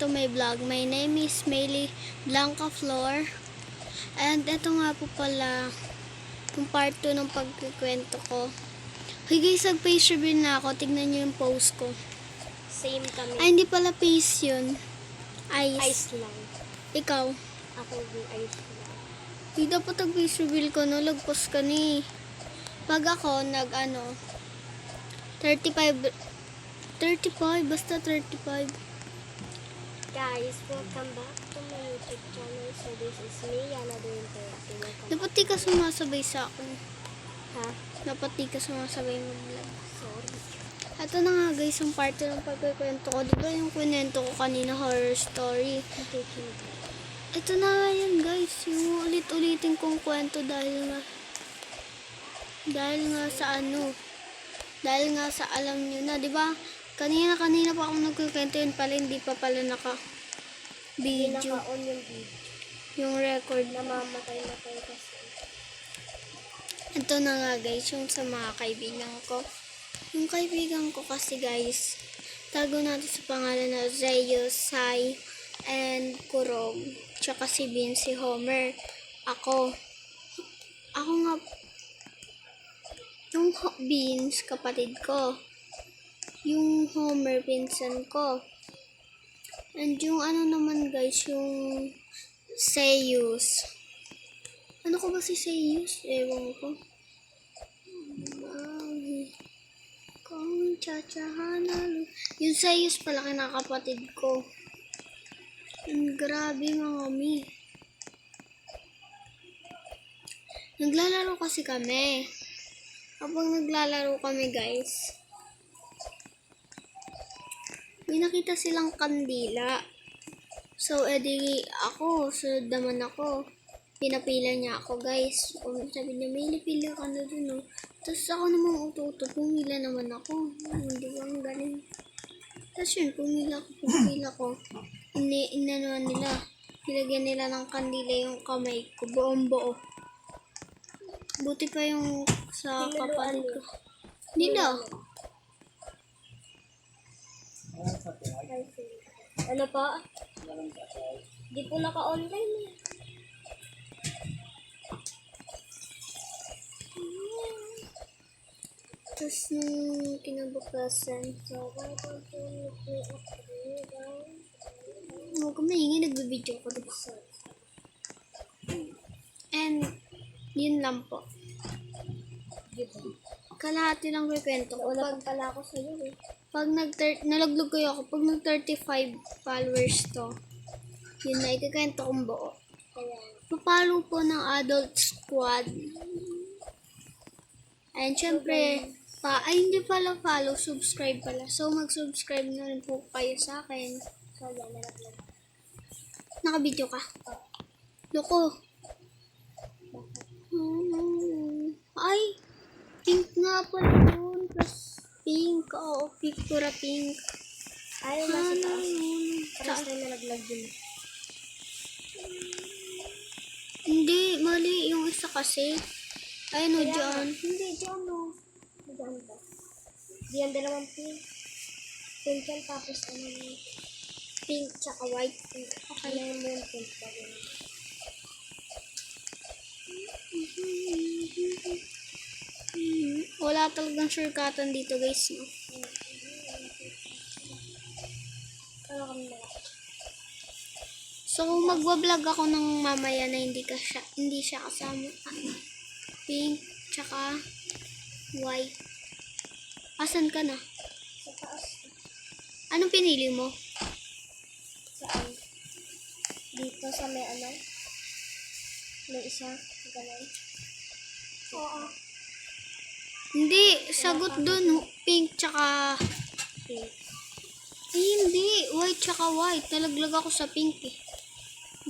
to my vlog. My name is Maylie Blanca Flor. And ito nga po pala yung part 2 ng pagkikwento ko. Hey guys, nag-face reveal na ako. Tignan nyo yung post ko. Same kami. Ay, hindi pala face yun. Ice. Ice lang. Ikaw. Ako yung ice lang. Hindi dapat nag-face reveal ko, no? Lagpos ka ni. Pag ako, 35, basta 35. Guys, welcome back to my YouTube channel. So this is me, Yana doing 30. Dapat di ka sumasabay sa akin. Ha? Dapat di ka sumasabay mag-vlog. Sorry. Ito na nga guys, yung part 2 ng pagkikwento ko. Diba yung kwento ko kanina, horror story? Okay. Ito na nga yan guys, yung ulit-ulitin kong kwento dahil nga sa alam nyo na, diba? Kanina pa ako nagkikwento, yun pala, hindi pa pala Hindi naka-video. naka-on yung video. Yung record. Namamatay kasi. Ito na nga guys, yung sa mga kaibigan ko. Yung kaibigan ko kasi guys, tago natin sa pangalan na Zeyo, Sai, and Kurog. Tsaka si Vince, si Homer. Ako nga, yung Vince, kapatid ko. Yung Homer, pinsan ko. And yung ano naman guys, yung Zeus. Ano ko ba si Zeus? Ewan ko. Kung tsatsahana. Yung Zeus pala kinakapatid ko. And grabe mga mi. Naglalaro kasi kami. Kapag naglalaro kami guys, may nakita silang kandila. So, edi ako, sunod naman ako. Pinapila niya ako, guys. O, sabi niya, may napila ka na dun, oh. Tapos ako namang uto-uto, pumila naman ako. Hindi ko ang galing. Tapos yun, pumila ko. Inanuan nila. Nilagyan nila ng kandila yung kamay ko, buong buo. Buti pa yung sa kapatid ko. Nila. Ano pa? Di po naka-online eh. Tapos nung kinabukasan, huwag ka maingay, nagbibideo ko diba? And, yun lang po. Kalahati lang kwento ko. Wala pang pala ako sa'yo eh. Pag nalaglog kayo ako, pag nag-35 followers to, yun na, ikakwento kong buo. Kaya, Papalo po ng adult squad. And syempre, hindi pala follow, subscribe pala. So, mag-subscribe na rin po kayo sa akin. so yan, nalaglag. Naka-video ka? Loko. Ay, pink nga pala yun. Tapos, pink. Oo, pictura pink. Ayaw na sa taas. Parang tayo nalaglag din. Hindi, mali yung isa kasi. Ayun o, dyan. Hindi, dyan no. Dyan ba? Diyan dalawang pink. Pink yan, tapos ano yung pink tsaka white. Okay na yung moon pink pa rin. Wala talagang shortcutan dito guys. No? Ano kami na? So, kung magwa-vlog ako ng mamaya na hindi siya kasama. Pink, tsaka white. Asan ka na? Sa taas. Anong pinili mo? Saan? Dito sa may ano? May isa. Ganun. Oo. Hindi, sagot dun. Pink, tsaka... Pink. hindi, white tsaka white. Nalaglag ako sa pink eh.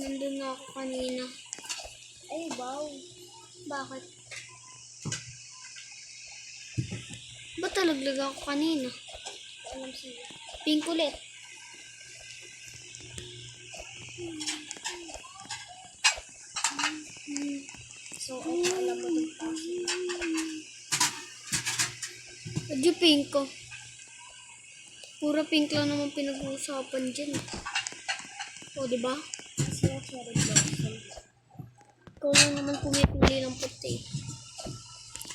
Nandun na ako kanina. Ay, wow. Bakit? Ba't nalaglag ako kanina? Alam siya. Pink ulit. So, alam mo dun pa. Adyo pink ko. Pura pink lang naman pinag-uusapan dyan. O, diba? Kasi yung cherry blossom. Ikaw lang naman pumipili ng puti.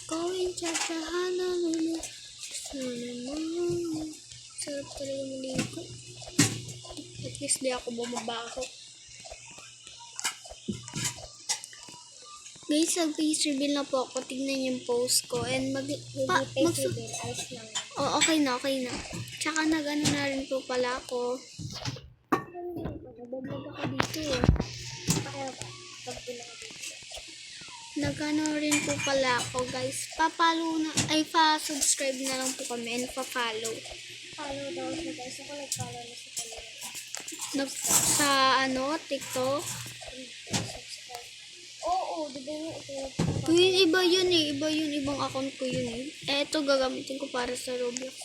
Ikaw yung tsatsahan mo na. Sana naman. Sarap talaga maligo. At least di ako bumabaho. Guys, mag-face reveal na po ako. Tignan yung post ko. And Hindi face reveal, ayos lang. Oh, okay na, okay na. Tsaka nag-ano na rin po pala ako. Nag-vlog ako dito eh. Kaya ba? Pag pinaka dito. Nag-ano rin po pala ako guys. Pa-follow na, ay pa-subscribe na lang po kami and pa-follow. Follow daw siya guys. Ako nag-follow na sa kanila. Sa ano, TikTok. Subscribe. Oo, di ba yung ito? Yun, iba yun eh. Iba yun, ibang account ko yun eh. Eh, ito gagamitin ko para sa Roblox.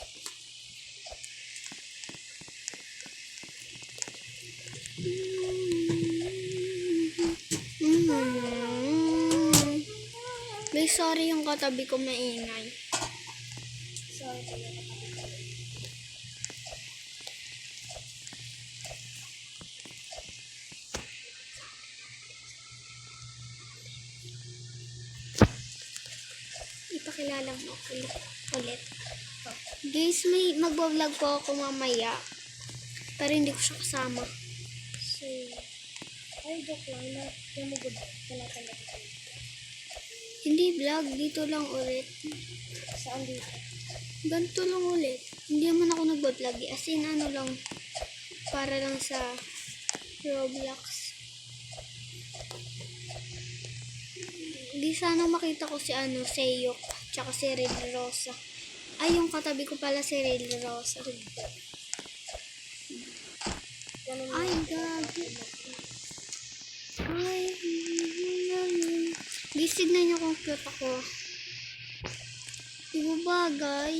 Guys, sorry yung katabi ko maingay. Sorry po yung Ipakilala mo ulit. Guys, may magbablog po ako mamaya. Pero hindi ko siya kasama. So, ay, joke lang na yung magod. Tinatanda ko. Hindi vlog, dito lang ulit. Saan dito? Ganito lang ulit. Hindi naman ako nagbablog eh. As in, ano lang. Para lang sa Roblox. Hindi sana makita ko si ano, Seyok. Tsaka si Red Rosa. Ay, yung katabi ko pala si Red Rosa. Ganun Ay, gagi. Ay, guys, tignan nyo kung cute ako. Di ba bagay?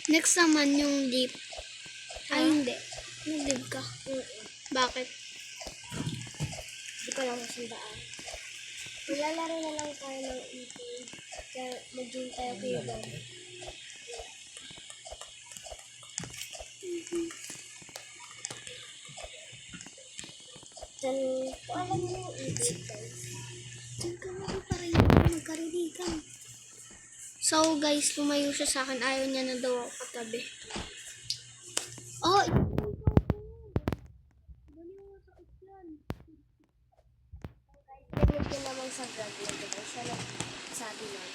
Next naman yung lip. Ay, hindi. Nag-lip ka. Bakit? Di ko lang masundaan. Maglalaro na lang tayo ng e-game. Kaya mag-game tayo kayo doon. Then, kung alam mo yung e-game guys. Diyan ka mo pa rin magkariligan. So, guys, tumayo siya sa akin. Ayaw niya na daw ako katabi. Oh! Ganyan din naman sa vlog na diba? Siya na sabi lang.